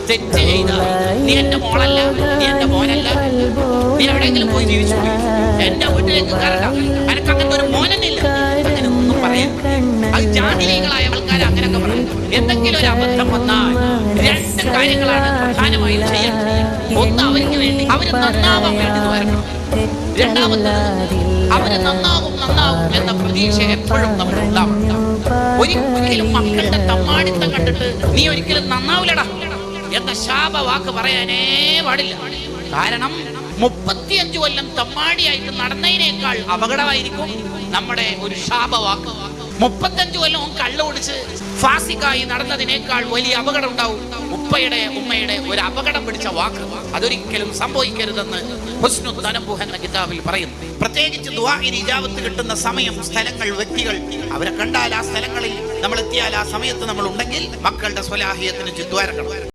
തെറ്റ് ചെയ്ത നീ എന്റെ മോളല്ല, നീ എന്റെ മോനല്ല, നീ എവിടെയെങ്കിലും പോയി ജീവിച്ചു പോയി, എന്റെ വീട്ടിലേക്ക് കയറണ്ട, എനിക്ക് അങ്ങനത്തെ ഒരു മോനെന്നില്ല, അങ്ങനെയൊന്നും പറയാം. അത് ജാതികളായ ആൾക്കാർ അങ്ങനെയൊക്കെ പറയും. എന്തെങ്കിലും ഒരു അബദ്ധം വന്നാൽ രണ്ട് കാര്യങ്ങളാണ് പ്രധാനമായും ചെയ്യേണ്ടത്. ഒന്ന്, അവർക്ക് വേണ്ടി അവര് നന്നാവാൻ വേണ്ടി വരണം. രണ്ടാമത്, അവര് നന്നാവും എന്ന പ്രതീക്ഷ എപ്പോഴും നമ്മൾ ഉണ്ടാവണം. ഒരിക്കലും മക്കളുടെ തമ്മാടിത്തം കണ്ടിട്ട് നീ ഒരിക്കലും നന്നാവില്ലടാ എന്ന ശാപവാക്ക് പറയാനേ പാടില്ല. കാരണം 35 കൊല്ലം തമ്മാടിയായിട്ട് നടന്നതിനേക്കാൾ അപകടമായിരിക്കും നമ്മുടെ ഒരു ശാപവാക്ക്. 35 കൊല്ലം കള്ളു കുടിച്ച് ഫാസിക്കായി നടന്നതിനേക്കാൾ വലിയ അപകടം ഉണ്ടാവും ഉമ്മയുടെ ഒരു അപകടം പിടിച്ച വാക്ക്. അതൊരിക്കലും സംഭവിക്കരുതെന്ന് ഹുസ്നു തനബ്ബുഹ് എന്ന കിതാബിൽ പറയുന്നു. പ്രത്യേകിച്ച് ദുആഇന് ഇജാബത്ത് കിട്ടുന്ന സമയം, സ്ഥലങ്ങൾ, വ്യക്തികൾ, അവരെ കണ്ടാൽ ആ സ്ഥലങ്ങളിൽ നമ്മൾ എത്തിയാൽ ആ സമയത്ത് നമ്മൾ ഉണ്ടെങ്കിൽ മക്കളുടെ സ്വലാഹിയത്തിന് ചുറ്റുവരക്കണം.